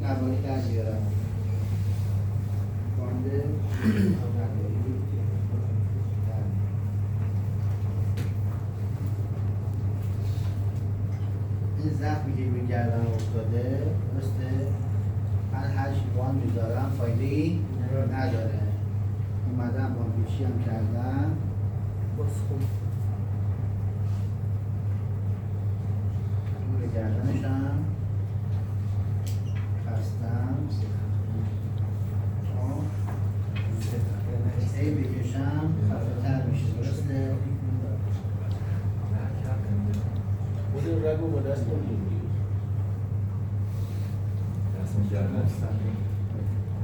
نواری در بیارم باند نواری این زخمی که روی گردن افتاده درسته من هر چی باند میذارم فایده‌ای نداره اومدم باندپیچی هم کردم باز خوب روی گردنشم بستم هی بکشم خفتر میشه درسته خود رگو با دست بگیریم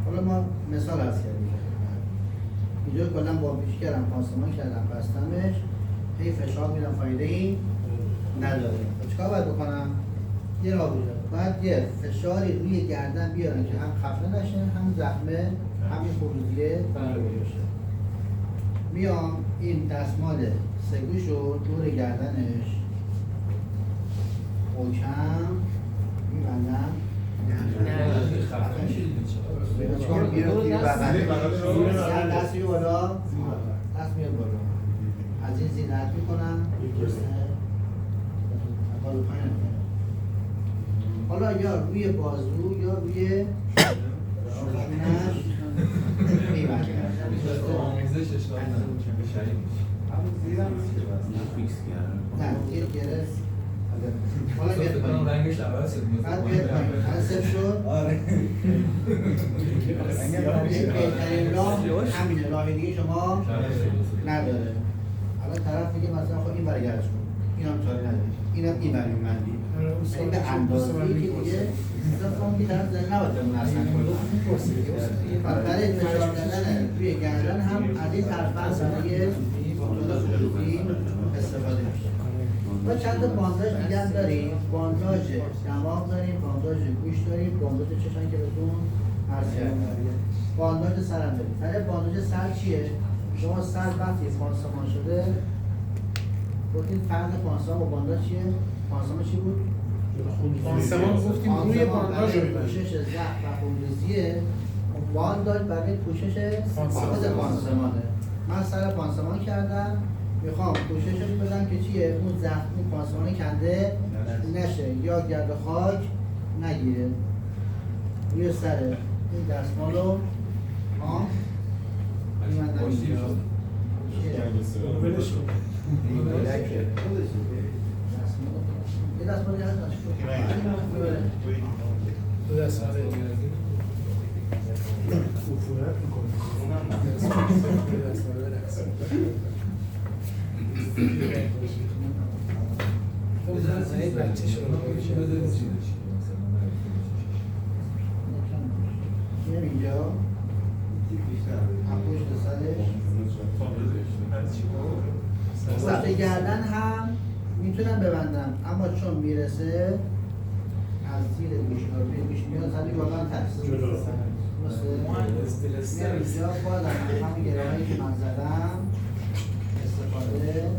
حالا ما مثال هست کردیم اینجا کلا باندپیچی کردم پانسمان کردم بستمش هی فشار میدم فایده ای نداره چیکار باید بکنم؟ یه راه بوده باید یه فشاری روی گردن بیارن که هم خفه نشه هم زخمه همین خروجیه بشه میام این دستمال سگوشو دور گردنش محکم میبندم چون بیرون تیر بغل دست میره بالا دست میره بالا از این زینت میکنم حالا یا روی بازو یا روی شونش میبندم نه تیر گرفت حالا بیاد پایین بعد بیاد پایین حسب شد بهترین راه همینه راه دیگه شما نداره حالا طرف میگه مثلا خب این برگردش کن این هم چاره نداره این هم این برمی مندی این به اندازه‌ای که دیگه مثلا فهم که طرف زنی نباید بمونه اصلا برای فشار دادن توی گردن هم از این طرف هست برای کنترل خروجی استفاده میشه ما چند تا بانداژ دیگه هم داریم بانداژ دماغ داریم بانداژ گوش داریم بانداژ چشم که بهتون عرض کردم بانداژ سر هم داریم برای بانداژ سر چیه؟ شما سر وقتی پانسمان شده گفتید فرق پانسمان با بانداژ چیه؟ پانسمان چی بود؟ پانسمان گفتیم روی بانداژ رو میبریم پوشش زخم و خونریزیه بانداژ برای پوشش خود پانسمانه من سر پانسمان کردم میخوام پوششش بدم که چیه؟ اون زخمی پانسمان کنده نشه یا گرد خاک نگیره روی سر این دستمالو میمندم اینجا یه دستمال یه دو دست ماله عفونت میکنه دست ماله برقص اینجا هم پشت سرش پشت گردن هم میتونم ببندم اما چون میرسه از زیر گوش روی گوش میاد زدی واقعا ترس مثل اینجا بازم همین گرهایی که من زدم استفاده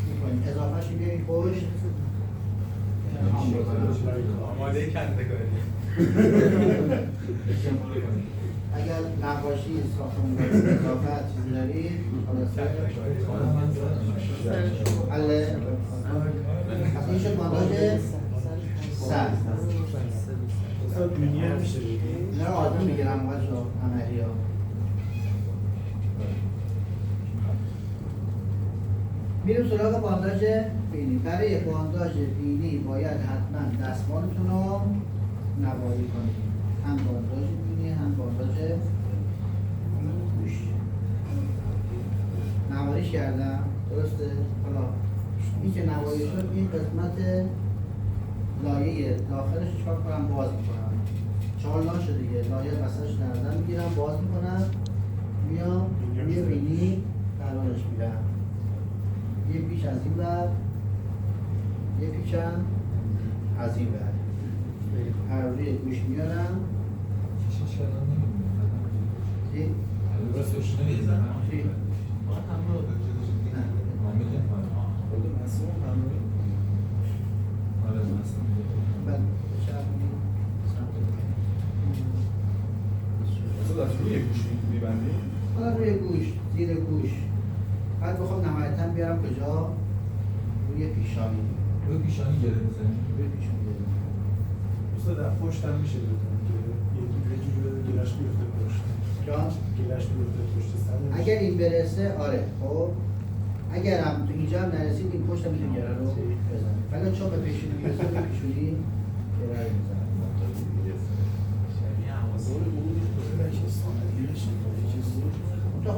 میکنیم اضافهش بیاییم پشت آماده کندگاری اگر نقاشی ساختمون اضافه چیزی دارید حله از این شد بانداژ سر دنیا میشه نه آدم میگیرم باید شد عملی ها میریم سراغ بانداژ بینی برای بانداژ بینی باید حتما دستمالتون رو نواری کنید هم بانداژ بینی هم بانداژ گوش نواریش کردم درسته؟ حالا این که نواری شد این قسمت لایه داخلش چکار کنم باز میکنم چهار شده دیگه لایه وسطش نردن میگیرم باز میکنم میام یه بینی قرارش میدم یه پیچ از این بر یه پیچم از این بر هر روی گوش میارم چی؟ چی؟ از روی گوش میبندی؟ حالا روی گوش، زیر گوش. بعد بخوام نهایتاً بیارم کجا؟ روی پیشانی. روی پیشانی گره میزنی؟ روی پیشانی گره. استاد در پشت هم میشه بزنی که یه جوری گیرش بیفته پشت. جان؟ گیرش بیفته پشت سر. اگر این برسه آره خب اگر هم تو اینجا هم نرسید این پشت هم میتونه گره رو بزنه ولی چون به پیشونی میرسه به پیشونی گره رو میزنه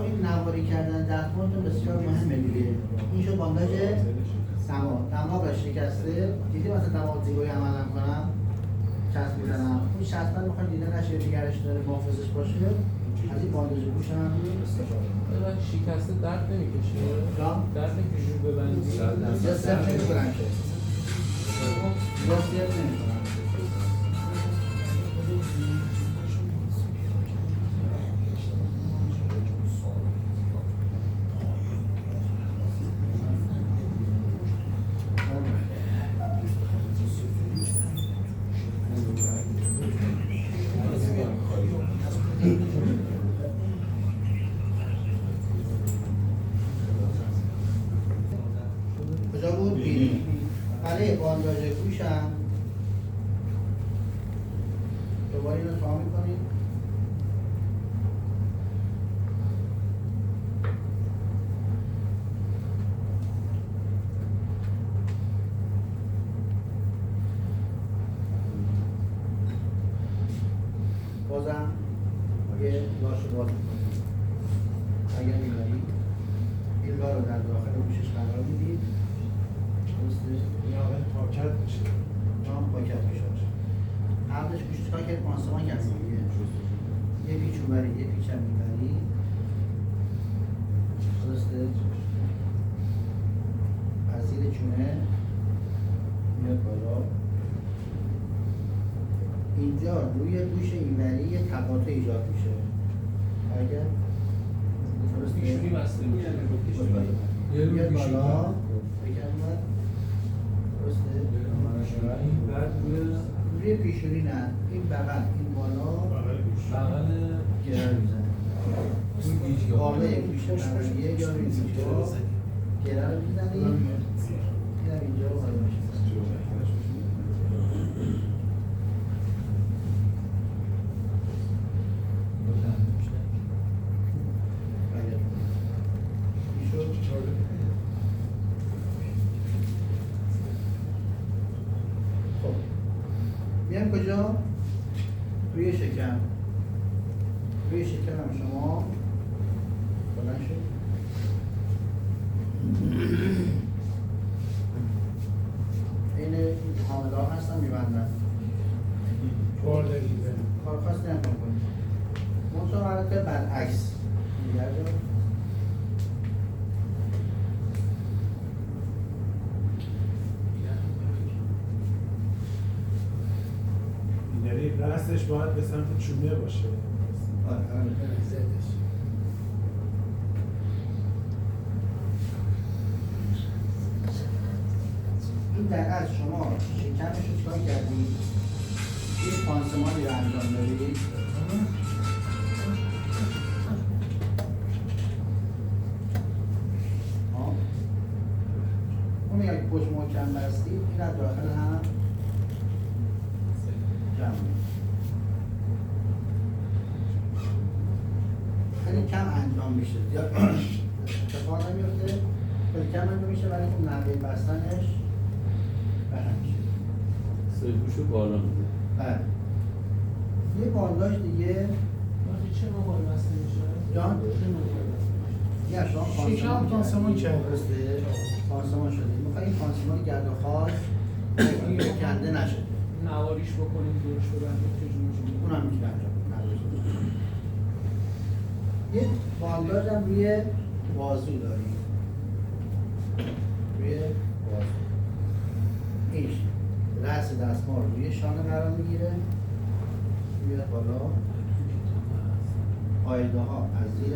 این نواری کردن دستمال تو بسیار مهمه دیگه این شد بانداژ دماغش شکسته دیدی مثلا دماغ زیگوی عمل کنم چسب میزنم اون شسته میخواد دیده نشه دیگرش داره محافظش باشه از این بانداژ گوش هم استفاده کنم شکسته درد نمیکشه؟ درد نمیکشه رو ببندی؟ یا صرف نمیکنن که یا صرف نمیکنن کجا بود؟ بینی برای بانداژ گوش هم دوباره اینو تا میکنید بازم یه لاشو باز میکنید اگر میدارید این لار رو در داخل گوشش قرار میدید یا پاکت میشه. پاکت میشه قبلش گوش چکار کرد پانسمان کرد یه پیچ اونوری یه پیچ هم اینوری درسته از زیر چونه میاد بالا اینجا روی گوش اینوری یه تقاطع ایجاد میشه اگر درسته پیشونی بسته میشه میاد بالا بگم درسته بعد روی پیشونی نه این بغل این بالا بغل گره میزنه بالا یک گوشه بغلیه یا روی گوشه گره رو میزنی این هم اینجا رو حالا میشه میام کجا؟ روی شکم روی شکم هم شما بلند شد این حامله ها هستن میبندن کار خاص نمی‌کنه کنید منطقه حالت برعکس میگرده یعنی رأسش باید به سمت چونه باشه. این در از شما شکمش رو چکار کردید؟ یه پانسمانی رو انجام دارید اون یک پشت محکم بستید این از داخل هم جمع خیلی کم انجام میشه زیاد اتفاق نمیفته خیلی کم انجام میشه ولی خب نحوه بستنش به هم میشه سرگوش رو بالا میده. بله یه بانداژ دیگه چه موقعی بسته میشه؟ جان؟ یا شما شکم پانسمان کرد. درسته؟ پانسمان شده میخوایی این پانسمان گرد و خاص کنده نشه نواریش بکنیم دورش ببندیم چجوری اون هم میتونه انجام کنیم یه بانداژ هم روی بازو داریم روی بازو اینش رأس دستمال روی شانه قرار میگیره میاد بالا پایگاه ها از زیر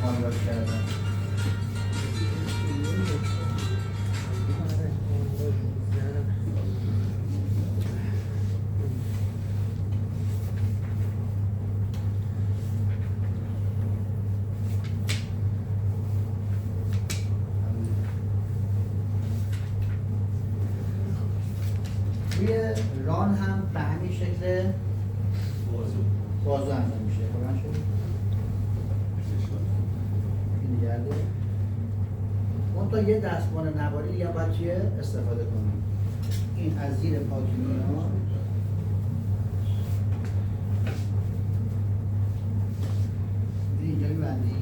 مالیات کردن. روی ران هم به همین شکل بازو انجام میشه. بلند شد. این گرده. اون تا یه دستمال نواری دیگه باید چیه استفاده کنیم. این از زیر پاکی میاد. اینجا میبندی.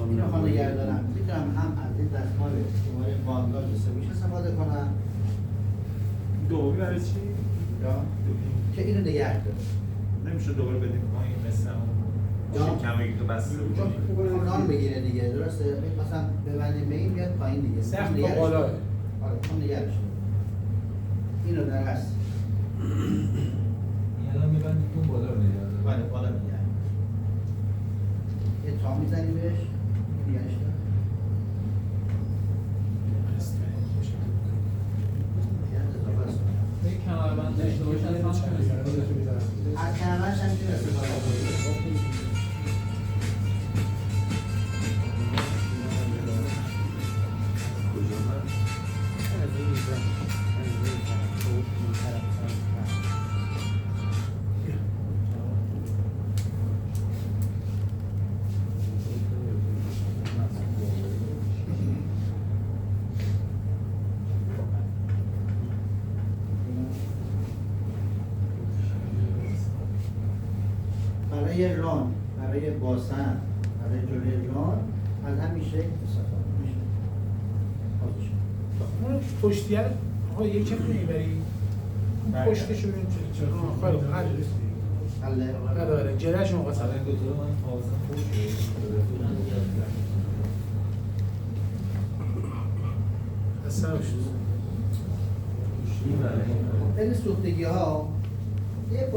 اینو خواهد نگه دارم. میتونم هم از این دستمال شماره بانداج سویش استفاده کنم. دومی برای چی؟ یا که اینو نگه داره. نمیشه دوباره بدیم پایین مثل اون شکمی که بسته بود. چون نان بگیره دیگه درسته؟ مثلا ببندیم به این بیاد پایین دیگه. سخت نگهش تا بالا. داره. آره اون نگهش داره. اینو در هست. این الان میبندید اون بالا رو نگه داره. بله بالا میگه. یه تا میزنی بهش. نگهش داره. یک کمربند داشته باشن هم از کمرش هم میتونه استفاده کنی. کجا هست؟ برای ران، برای باسن، برای جلوی ران از همین شکل استفاده میشه. بازش. اون پشتیه رو آقا یکم میبری. پشتشو ببین چه خیلی خوب. حله. آره جلش موقع مثلا این دوتا رو من حافظم خوب اصلا شد. این سوختگی ها